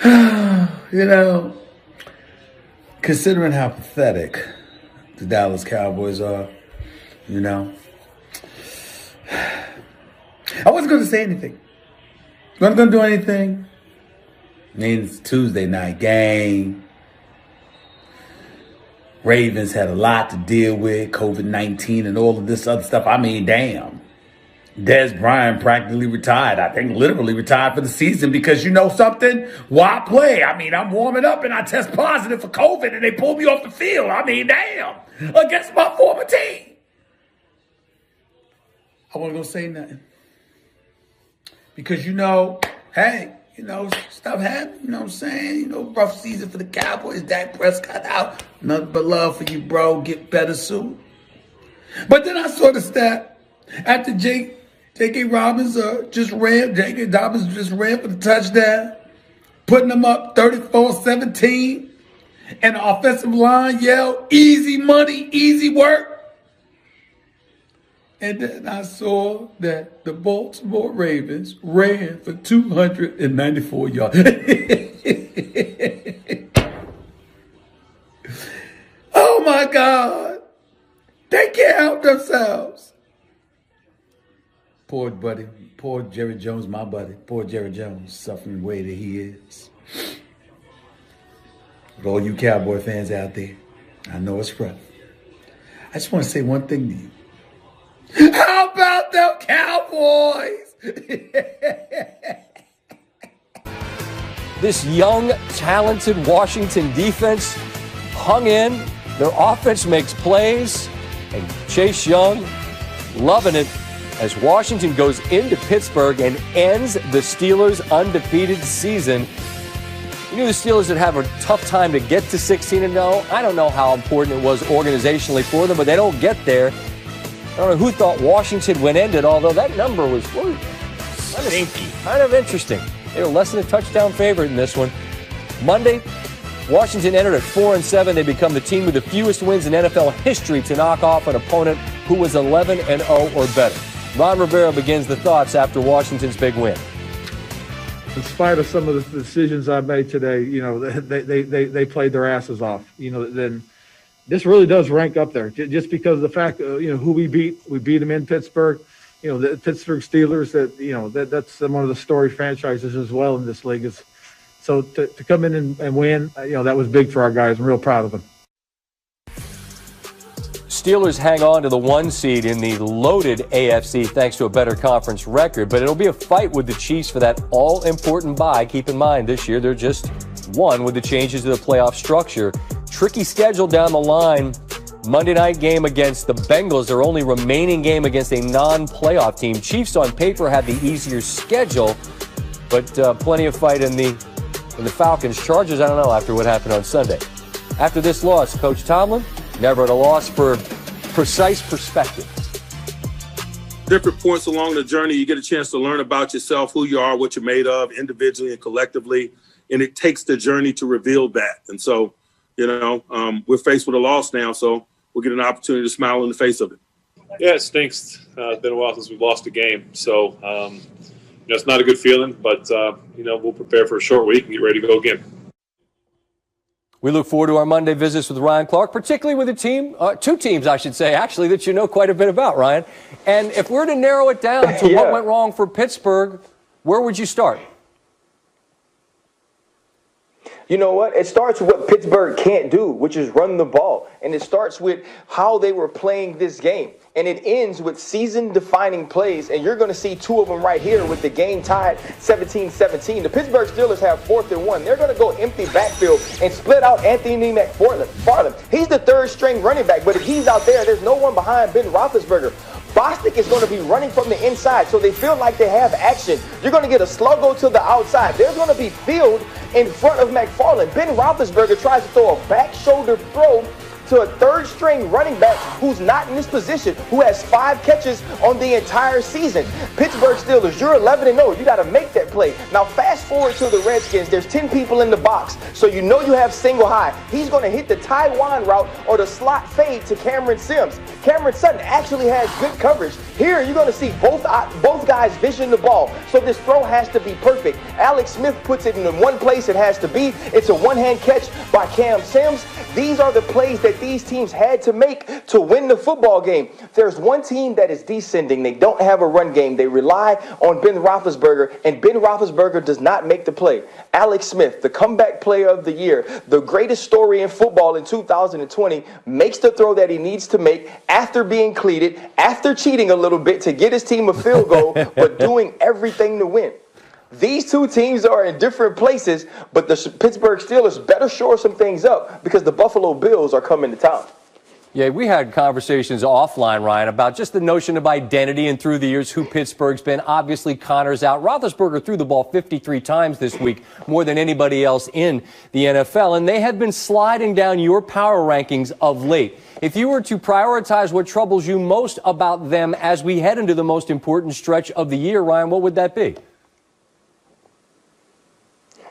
You know, considering how pathetic the Dallas Cowboys are, you know, I wasn't going to say anything. Wasn't going to do anything. I mean, it's a Tuesday night game. Ravens had a lot to deal with, COVID-19 and all of this other stuff. I mean, damn. Des Bryant practically retired. I think literally retired for the season because you know something? Why play? I mean, I'm warming up and I test positive for COVID and they pull me off the field. I mean, damn. Against my former team. I wasn't going to say nothing. Because, you know, hey, you know, stuff happened. You know what I'm saying? You know, rough season for the Cowboys. Dak Prescott out. Nothing but love for you, bro. Get better soon. But then I saw the stat after J.K. Dobbins just ran for the touchdown, putting them up 34-17, and the offensive line yelled, "Easy money, easy work." And then I saw that the Baltimore Ravens ran for 294 yards. Oh my God. They can't help themselves. Poor buddy. Poor Jerry Jones, my buddy. Poor Jerry Jones, suffering the way that he is. With all you Cowboy fans out there, I know it's rough. I just want to say one thing to you. How about them Cowboys? This young, talented Washington defense hung in. Their offense makes plays. And Chase Young loving it as Washington goes into Pittsburgh and ends the Steelers' undefeated season. You knew the Steelers would have a tough time to get to 16-0. I don't know how important it was organizationally for them, but they don't get there. I don't know who thought Washington would end it, although that number was kind of interesting. They were less than a touchdown favorite in this one. Monday, Washington entered at 4-7. They become the team with the fewest wins in NFL history to knock off an opponent who was 11-0 or better. Ron Rivera begins the thoughts after Washington's big win. In spite of some of the decisions I made today, you know, they played their asses off. You know, then this really does rank up there just because of the fact, you know, who we beat them in Pittsburgh. You know, the Pittsburgh Steelers, that's one of the storied franchises as well in this league. So to come in and win, you know, that was big for our guys. I'm real proud of them. Steelers hang on to the 1 seed in the loaded AFC thanks to a better conference record, but it'll be a fight with the Chiefs for that all-important bye. Keep in mind, this year they're just one with the changes to the playoff structure. Tricky schedule down the line. Monday night game against the Bengals, their only remaining game against a non-playoff team. Chiefs on paper have the easier schedule, but plenty of fight in the Falcons. Chargers, I don't know after what happened on Sunday. After this loss, Coach Tomlin, never at a loss for precise perspective. Different points along the journey, you get a chance to learn about yourself, who you are, what you're made of, individually and collectively, and it takes the journey to reveal that. And so, you know, we're faced with a loss now, so we'll get an opportunity to smile in the face of it. Yeah, it stinks. It's been a while since we've lost a game. So, you know, it's not a good feeling, but, you know, we'll prepare for a short week and get ready to go again. We look forward to our Monday visits with Ryan Clark, particularly with a team, two teams, I should say, actually, that you know quite a bit about, Ryan. And if we're to narrow it down to what went wrong for Pittsburgh, where would you start? You know what? It starts with what Pittsburgh can't do, which is run the ball. And it starts with how they were playing this game. And it ends with season-defining plays. And you're going to see two of them right here with the game tied 17-17. The Pittsburgh Steelers have 4th and 1. They're going to go empty backfield and split out Anthony McFarland. He's the third-string running back, but if he's out there, there's no one behind Ben Roethlisberger. Bostic is going to be running from the inside, so they feel like they have action. You're going to get a sluggo to the outside. There's going to be field in front of McFarland. Ben Roethlisberger tries to throw a back shoulder throw to a third-string running back who's not in this position, who has 5 catches on the entire season. Pittsburgh Steelers, you're 11-0. You got to make that play. Now, fast forward to the Redskins. There's 10 people in the box, so you know you have single high. He's going to hit the Taiwan route or the slot fade to Cameron Sims. Cameron Sutton actually has good coverage. Here, you're going to see both guys vision the ball, so this throw has to be perfect. Alex Smith puts it in the one place it has to be. It's a one-hand catch by Cam Sims. These are the plays that these teams had to make to win the football game. There's one team that is descending. They don't have a run game. They rely on Ben Roethlisberger, and Ben Roethlisberger does not make the play. Alex Smith, the comeback player of the year, the greatest story in football in 2020, makes the throw that he needs to make after being cleated, after cheating a little bit to get his team a field goal, but doing everything to win. These two teams are in different places, but the Pittsburgh Steelers better shore some things up because the Buffalo Bills are coming to town. Yeah, we had conversations offline, Ryan, about just the notion of identity and through the years who Pittsburgh's been. Obviously, Connor's out. Roethlisberger threw the ball 53 times this week, more than anybody else in the NFL, and they have been sliding down your power rankings of late. If you were to prioritize what troubles you most about them as we head into the most important stretch of the year, Ryan, what would that be?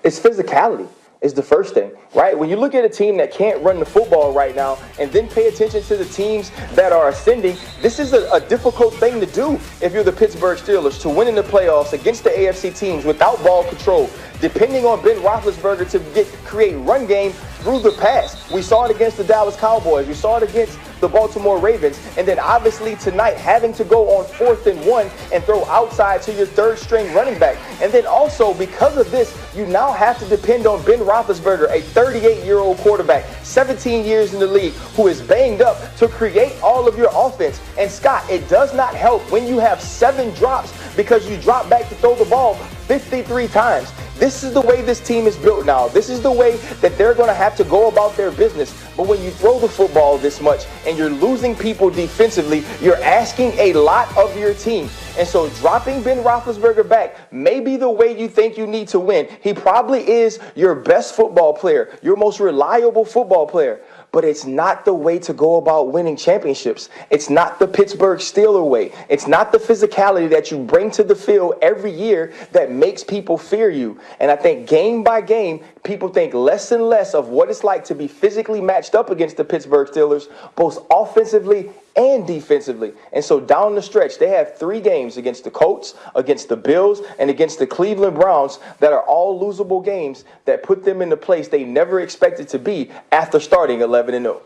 It's physicality is the first thing, right? When you look at a team that can't run the football right now and then pay attention to the teams that are ascending, this is a difficult thing to do if you're the Pittsburgh Steelers, to win in the playoffs against the AFC teams without ball control, depending on Ben Roethlisberger to create run game through the pass. We saw it against the Dallas Cowboys. We saw it against the Baltimore Ravens. And then obviously tonight having to go on 4th and 1 and throw outside to your third-string running back. And then also because of this, you now have to depend on Ben Roethlisberger, a 38-year-old quarterback, 17 years in the league, who is banged up to create all of your offense. And Scott, it does not help when you have 7 drops because you drop back to throw the ball 53 times. This is the way this team is built now. This is the way that they're going to have to go about their business. But when you throw the football this much and you're losing people defensively, you're asking a lot of your team. And so dropping Ben Roethlisberger back may be the way you think you need to win. He probably is your best football player, your most reliable football player. But it's not the way to go about winning championships. It's not the Pittsburgh Steelers way. It's not the physicality that you bring to the field every year that makes people fear you. And I think game by game, people think less and less of what it's like to be physically matched up against the Pittsburgh Steelers, both offensively and defensively. And so down the stretch, they have 3 games against the Colts, against the Bills, and against the Cleveland Browns that are all losable games that put them in the place they never expected to be after starting 11-0.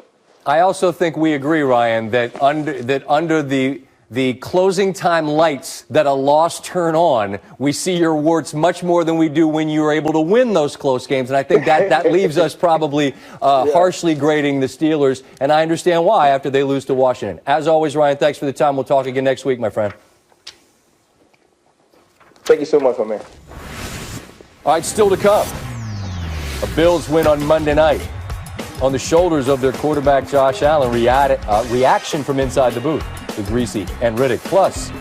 I also think we agree, Ryan, that under the closing time lights that a loss turn on, we see your warts much more than we do when you're able to win those close games. And I think that leaves us probably harshly grading the Steelers. And I understand why after they lose to Washington. As always, Ryan, thanks for the time. We'll talk again next week, my friend. Thank you so much, my man. All right, still to come. A Bills win on Monday night. On the shoulders of their quarterback, Josh Allen, reaction from inside the booth with Reese and Riddick. Plus,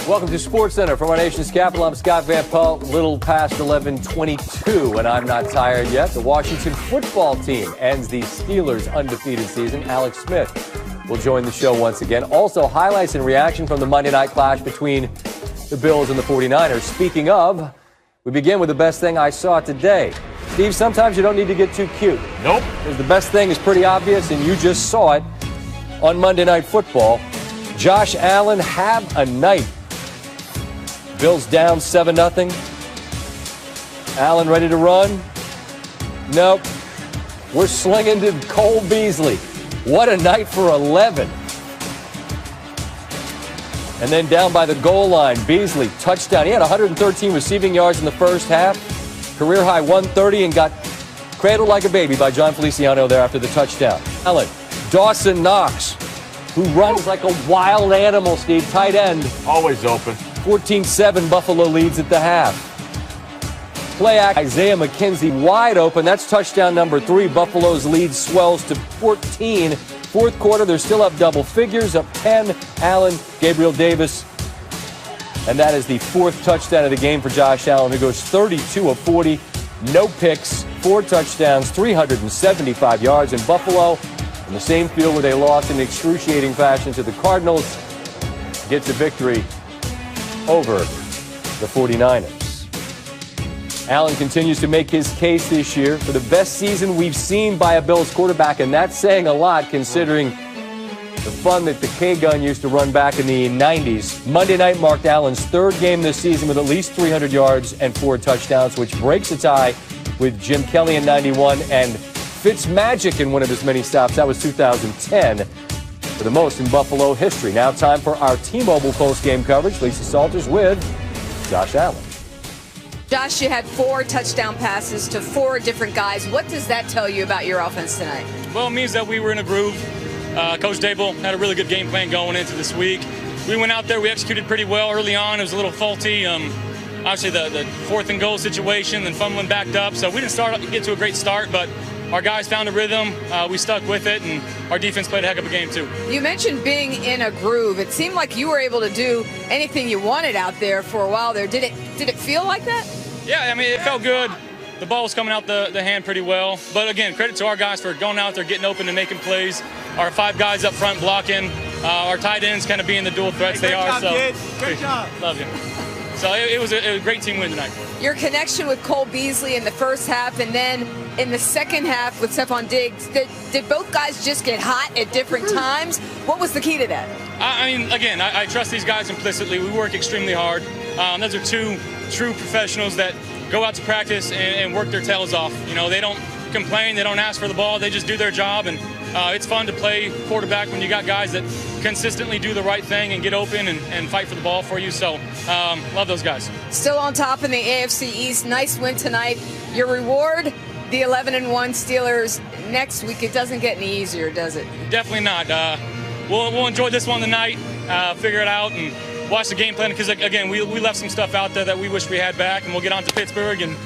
welcome to Sports Center from our nation's capital. I'm Scott Van Pelt, little past 11:22, and I'm not tired yet. The Washington football team ends the Steelers' undefeated season. Alex Smith will join the show once again. Also, highlights and reaction from the Monday night clash between the Bills and the 49ers. Speaking of, we begin with the best thing I saw today. Steve, sometimes you don't need to get too cute. Nope. Because the best thing is pretty obvious, and you just saw it on Monday Night Football. Josh Allen, have a night. Bills down 7-0. Allen ready to run? Nope. We're slinging to Cole Beasley. What a night for 11. And then down by the goal line, Beasley, touchdown. He had 113 receiving yards in the first half. Career high 130, and got cradled like a baby by John Feliciano there after the touchdown. Allen, Dawson Knox, who runs like a wild animal, Steve, tight end. Always open. 14-7, Buffalo leads at the half. Play act, Isaiah McKenzie wide open. That's touchdown number 3. Buffalo's lead swells to 14. Fourth quarter, they're still up double figures, up 10. Allen, Gabriel Davis. And that is the 4th touchdown of the game for Josh Allen, who goes 32 of 40, no picks, 4 touchdowns, 375 yards in Buffalo. In the same field where they lost in excruciating fashion to the Cardinals, gets a victory over the 49ers. Allen continues to make his case this year for the best season we've seen by a Bills quarterback, and that's saying a lot considering the fun that the K-Gun used to run back in the 90s. Monday night marked Allen's 3rd game this season with at least 300 yards and 4 touchdowns, which breaks a tie with Jim Kelly in 91 and Fitzmagic in one of his many stops. That was 2010 for the most in Buffalo history. Now time for our T-Mobile post-game coverage. Lisa Salters with Josh Allen. Josh, you had 4 touchdown passes to 4 different guys. What does that tell you about your offense tonight? Well, it means that we were in a groove. Coach Dable had a really good game plan going into this week. We went out there, we executed pretty well early on. It was a little faulty. Obviously, the 4th and goal situation, then fumbling backed up. So we didn't get to a great start, but our guys found a rhythm. We stuck with it, and our defense played a heck of a game, too. You mentioned being in a groove. It seemed like you were able to do anything you wanted out there for a while there. Did it feel like that? Yeah, I mean, it felt good. The ball was coming out the hand pretty well. But, again, credit to our guys for going out there, getting open and making plays. Our 5 guys up front blocking. Our tight ends kind of being the dual threats they are. Great job. Love you. So it was a great team win tonight. Your connection with Cole Beasley in the first half and then in the second half with Stephon Diggs, did both guys just get hot at different times? What was the key to that? I mean, again, I trust these guys implicitly. We work extremely hard. Those are 2 true professionals that go out to practice and work their tails off. You know, they don't complain, they don't ask for the ball, they just do their job, and it's fun to play quarterback when you got guys that consistently do the right thing and get open and fight for the ball for you. So love those guys. Still on top in the AFC East. Nice win tonight. Your reward, the 11-1 Steelers. Next week, it doesn't get any easier, does it? Definitely not. We'll enjoy this one tonight, figure it out, and watch the game plan, because, again, we left some stuff out there that we wish we had back, and we'll get on to Pittsburgh and,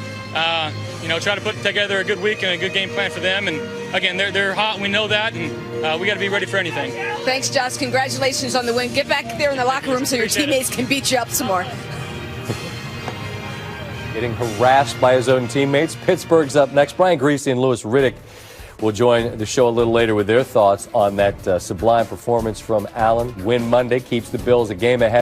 try to put together a good week and a good game plan for them. And, again, they're hot, we know that, and we got to be ready for anything. Thanks, Josh. Congratulations on the win. Get back there in the locker room so your teammates can beat you up some more. Getting harassed by his own teammates. Pittsburgh's up next. Brian Greasy and Louis Riddick will join the show a little later with their thoughts on that sublime performance from Allen. Win Monday keeps the Bills a game ahead.